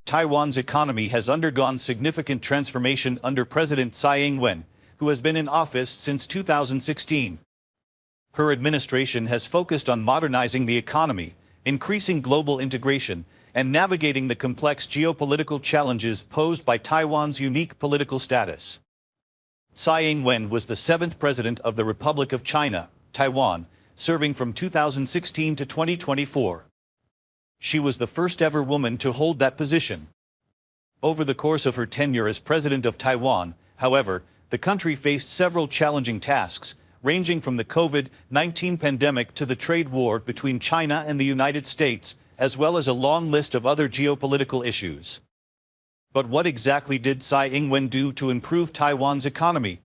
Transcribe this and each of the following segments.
Taiwan's economy has undergone significant transformation under President Tsai Ing-wen, who has been in office since 2016. Her administration has focused on modernizing the economy, increasing global integration, and navigating the complex geopolitical challenges posed by Taiwan's unique political status. Tsai Ing-wen was the seventh president of the Republic of China, Taiwan, serving from 2016 to 2024. She was the first-ever woman to hold that position. Over the course of her tenure as president of Taiwan, however, the country faced several challenging tasks, ranging from the COVID-19 pandemic to the trade war between China and the United States, as well as a long list of other geopolitical issues. But what exactly did Tsai Ing-wen do to improve Taiwan's economy?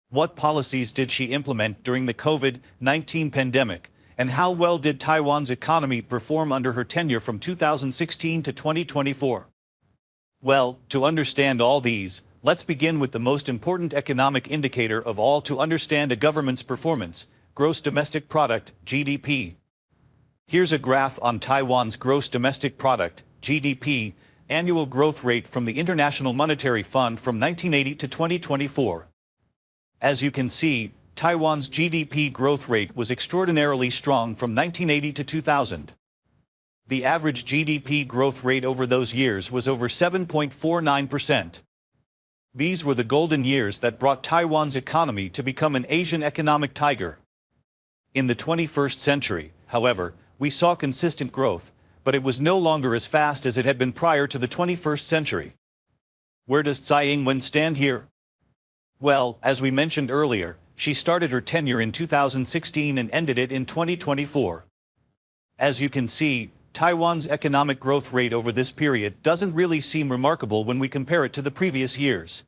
What policies did she implement during the COVID-19 pandemic? And how well did Taiwan's economy perform under her tenure from 2016 to 2024? Well, to understand all these, let's begin with the most important economic indicator of all to understand a government's performance: gross domestic product, GDP. Here's a graph on Taiwan's gross domestic product, GDP, annual growth rate from the International Monetary Fund from 1980 to 2024. As you can see, Taiwan's GDP growth rate was extraordinarily strong from 1980 to 2000. The average GDP growth rate over those years was over 7.49%. These were the golden years that brought Taiwan's economy to become an Asian economic tiger. In the 21st century, however, we saw consistent growth, but it was no longer as fast as it had been prior to the 21st century. Where does Tsai Ing-wen stand here? Well, as we mentioned earlier, she started her tenure in 2016 and ended it in 2024. As you can see, Taiwan's economic growth rate over this period doesn't really seem remarkable when we compare it to the previous years.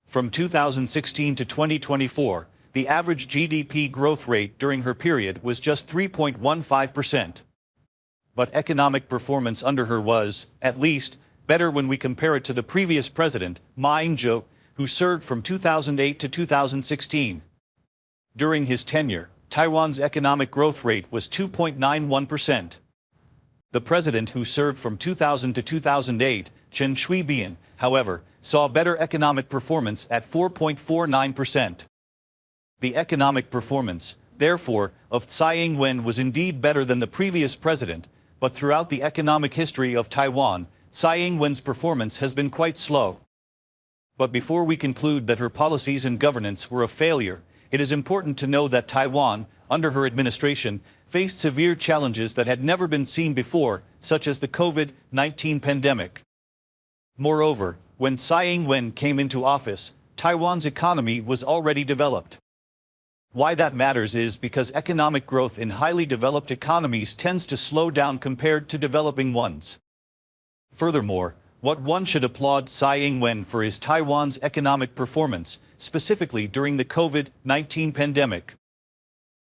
From 2016 to 2024, the average GDP growth rate during her period was just 3.15%. But economic performance under her was, at least, better when we compare it to the previous president, Ma Ying-jeou, who served from 2008 to 2016. During his tenure, Taiwan's economic growth rate was 2.91%. The president who served from 2000 to 2008, Chen Shui-bian, however, saw better economic performance at 4.49%. The economic performance, therefore, of Tsai Ing-wen was indeed better than the previous president, but throughout the economic history of Taiwan, Tsai Ing-wen's performance has been quite slow. But before we conclude that her policies and governance were a failure, it is important to know that Taiwan, under her administration, faced severe challenges that had never been seen before, such as the COVID-19 pandemic. Moreover, when Tsai Ing-wen came into office, Taiwan's economy was already developed. Why that matters is because economic growth in highly developed economies tends to slow down compared to developing ones. Furthermore, what one should applaud Tsai Ing-wen for is Taiwan's economic performance, specifically during the COVID-19 pandemic.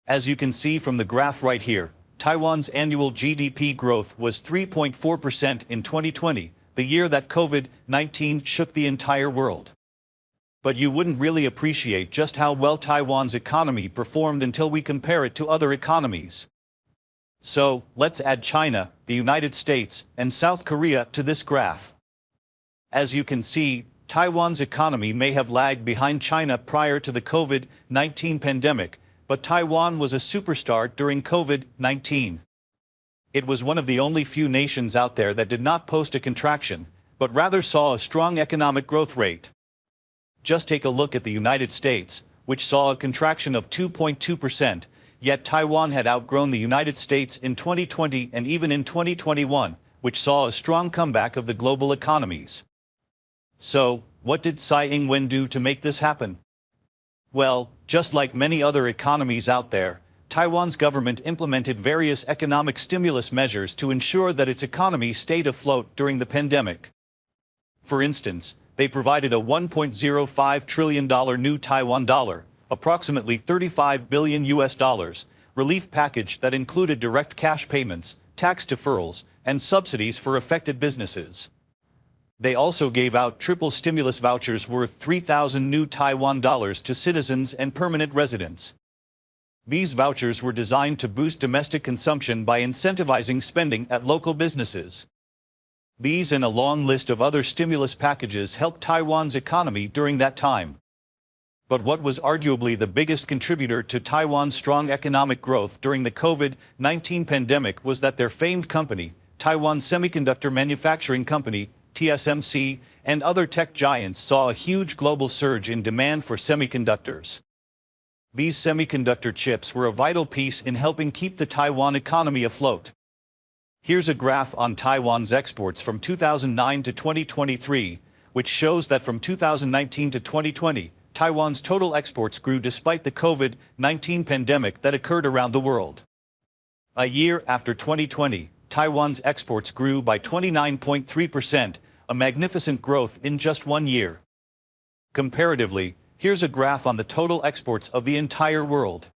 As you can see from the graph right here, Taiwan's annual GDP growth was 3.4% in 2020, the year that COVID-19 shook the entire world. But you wouldn't really appreciate just how well Taiwan's economy performed until we compare it to other economies. So, let's add China, the United States, and South Korea to this graph. As you can see, Taiwan's economy may have lagged behind China prior to the COVID-19 pandemic, but Taiwan was a superstar during COVID-19. It was one of the only few nations out there that did not post a contraction, but rather saw a strong economic growth rate. Just take a look at the United States, which saw a contraction of 2.2%, yet Taiwan had outgrown the United States in 2020 and even in 2021, which saw a strong comeback of the global economies. So, what did Tsai Ing-wen do to make this happen? Well, just like many other economies out there, Taiwan's government implemented various economic stimulus measures to ensure that its economy stayed afloat during the pandemic. For instance, they provided a $1.05 trillion new Taiwan dollar, approximately $35 billion US, relief package that included direct cash payments, tax deferrals, and subsidies for affected businesses. They also gave out triple stimulus vouchers worth 3,000 new Taiwan dollars to citizens and permanent residents. These vouchers were designed to boost domestic consumption by incentivizing spending at local businesses. These and a long list of other stimulus packages helped Taiwan's economy during that time. But what was arguably the biggest contributor to Taiwan's strong economic growth during the COVID-19 pandemic was that their famed company, Taiwan Semiconductor Manufacturing Company, TSMC, and other tech giants saw a huge global surge in demand for semiconductors. These semiconductor chips were a vital piece in helping keep the Taiwan economy afloat. Here's a graph on Taiwan's exports from 2009 to 2023, which shows that from 2019 to 2020, Taiwan's total exports grew despite the COVID-19 pandemic that occurred around the world. A year after 2020, Taiwan's exports grew by 29.3%, a magnificent growth in just 1 year. Comparatively, here's a graph on the total exports of the entire world.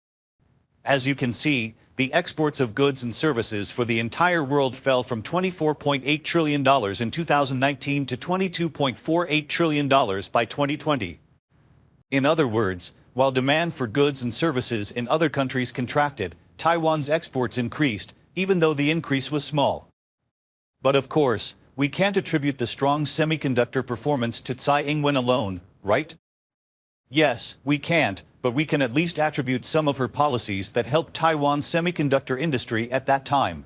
As you can see, the exports of goods and services for the entire world fell from $24.8 trillion in 2019 to $22.48 trillion by 2020. In other words, while demand for goods and services in other countries contracted, Taiwan's exports increased, even though the increase was small. But of course, we can't attribute the strong semiconductor performance to Tsai Ing-wen alone, right? Yes, we can't, but we can at least attribute some of her policies that helped Taiwan's semiconductor industry at that time.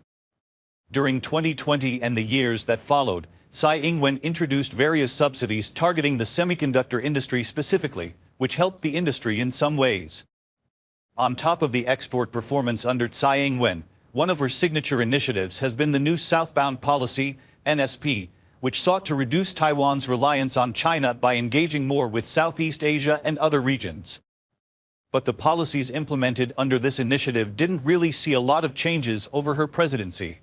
During 2020 and the years that followed, Tsai Ing-wen introduced various subsidies targeting the semiconductor industry specifically, which helped the industry in some ways. On top of the export performance under Tsai Ing-wen, one of her signature initiatives has been the new Southbound Policy, NSP, which sought to reduce Taiwan's reliance on China by engaging more with Southeast Asia and other regions. But the policies implemented under this initiative didn't really see a lot of changes over her presidency.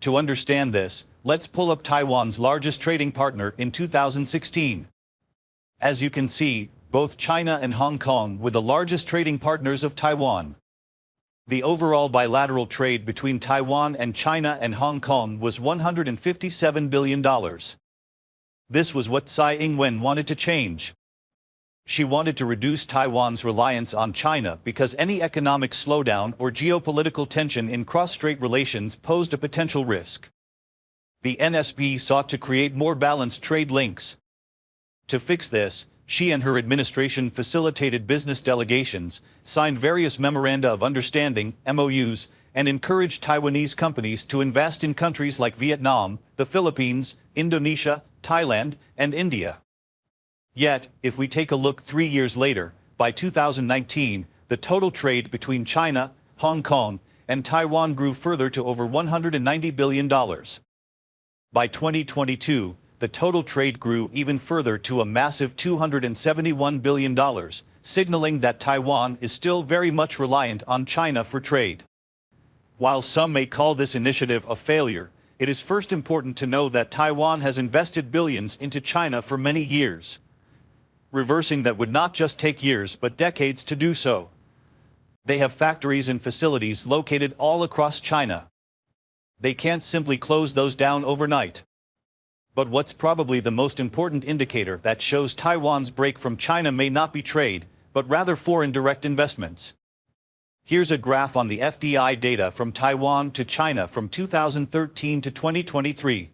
To understand this, let's pull up Taiwan's largest trading partner in 2016. As you can see, both China and Hong Kong were the largest trading partners of Taiwan. The overall bilateral trade between Taiwan and China and Hong Kong was $157 billion. This was what Tsai Ing-wen wanted to change. She wanted to reduce Taiwan's reliance on China because any economic slowdown or geopolitical tension in cross-strait relations posed a potential risk. The NSP sought to create more balanced trade links. To fix this, she and her administration facilitated business delegations, signed various memoranda of understanding, MOUs, and encouraged Taiwanese companies to invest in countries like Vietnam, the Philippines, Indonesia, Thailand, and India. Yet, if we take a look 3 years later, by 2019, the total trade between China, Hong Kong, and Taiwan grew further to over $190 billion. By 2022, the total trade grew even further to a massive $271 billion, signaling that Taiwan is still very much reliant on China for trade. While some may call this initiative a failure, it is first important to know that Taiwan has invested billions into China for many years. Reversing that would not just take years but decades to do so. They have factories and facilities located all across China. They can't simply close those down overnight. But what's probably the most important indicator that shows Taiwan's break from China may not be trade, but rather foreign direct investments. Here's a graph on the FDI data from Taiwan to China from 2013 to 2023.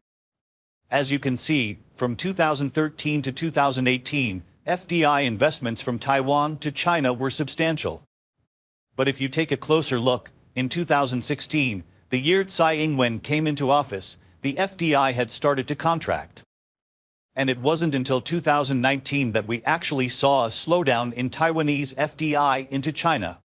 As you can see, from 2013 to 2018, FDI investments from Taiwan to China were substantial. But if you take a closer look, in 2016, the year Tsai Ing-wen came into office, the FDI had started to contract. And it wasn't until 2019 that we actually saw a slowdown in Taiwanese FDI into China.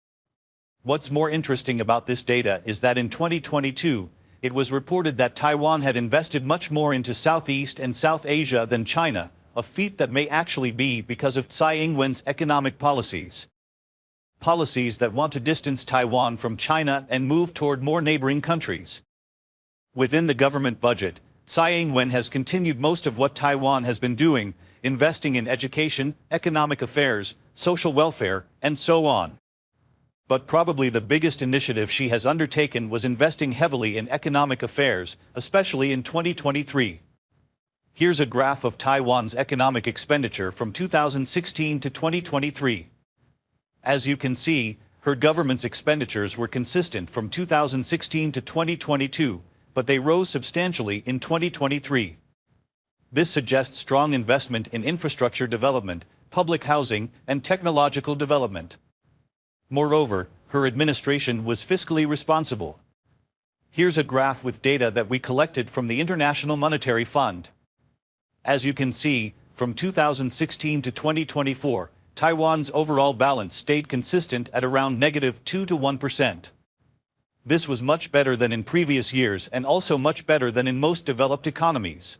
What's more interesting about this data is that in 2022, it was reported that Taiwan had invested much more into Southeast and South Asia than China, a feat that may actually be because of Tsai Ing-wen's economic policies. Policies that want to distance Taiwan from China and move toward more neighboring countries. Within the government budget, Tsai Ing-wen has continued most of what Taiwan has been doing, investing in education, economic affairs, social welfare, and so on. But probably the biggest initiative she has undertaken was investing heavily in economic affairs, especially in 2023. Here's a graph of Taiwan's economic expenditure from 2016 to 2023. As you can see, her government's expenditures were consistent from 2016 to 2022, but they rose substantially in 2023. This suggests strong investment in infrastructure development, public housing, and technological development. Moreover, her administration was fiscally responsible. Here's a graph with data that we collected from the International Monetary Fund. As you can see, from 2016 to 2024, Taiwan's overall balance stayed consistent at around -2 to 1%. This was much better than in previous years and also much better than in most developed economies.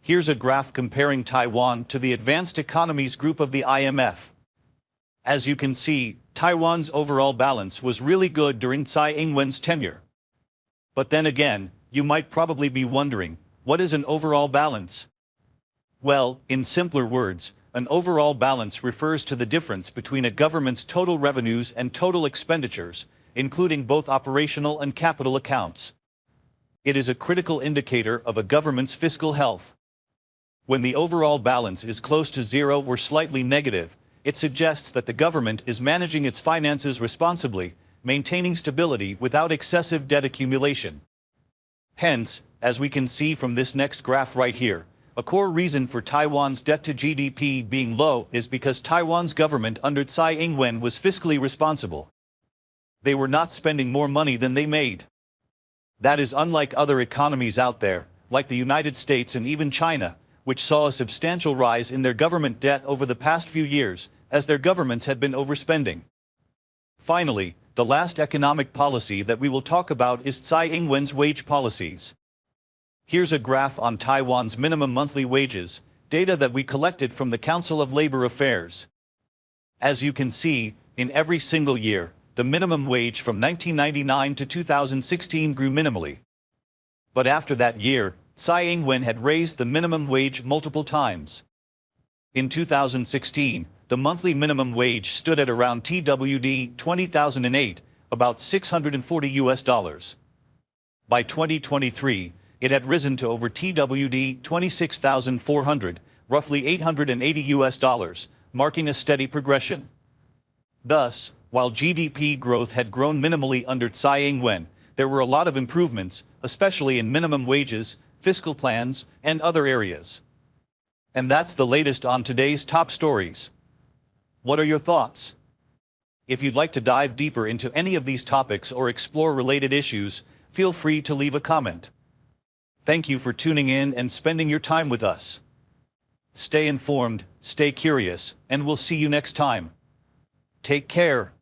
Here's a graph comparing Taiwan to the advanced economies group of the IMF. As you can see, Taiwan's overall balance was really good during Tsai Ing-wen's tenure. But then again, you might probably be wondering, what is an overall balance? Well, in simpler words, an overall balance refers to the difference between a government's total revenues and total expenditures, including both operational and capital accounts. It is a critical indicator of a government's fiscal health. When the overall balance is close to zero or slightly negative, it suggests that the government is managing its finances responsibly, maintaining stability without excessive debt accumulation. Hence, as we can see from this next graph right here, a core reason for Taiwan's debt to GDP being low is because Taiwan's government under Tsai Ing-wen was fiscally responsible. They were not spending more money than they made. That is unlike other economies out there, like the United States and even China, which saw a substantial rise in their government debt over the past few years, as their governments had been overspending. Finally, the last economic policy that we will talk about is Tsai Ing-wen's wage policies. Here's a graph on Taiwan's minimum monthly wages, data that we collected from the Council of Labor Affairs. As you can see, in every single year, the minimum wage from 1999 to 2016 grew minimally. But after that year, Tsai Ing-wen had raised the minimum wage multiple times. In 2016, the monthly minimum wage stood at around TWD 20,008, about $640. By 2023, it had risen to over TWD 26,400, roughly $880, marking a steady progression. Thus, while GDP growth had grown minimally under Tsai Ing-wen, there were a lot of improvements, especially in minimum wages, fiscal plans, and other areas. And that's the latest on today's top stories. What are your thoughts? If you'd like to dive deeper into any of these topics or explore related issues, feel free to leave a comment. Thank you for tuning in and spending your time with us. Stay informed, stay curious, and we'll see you next time. Take care.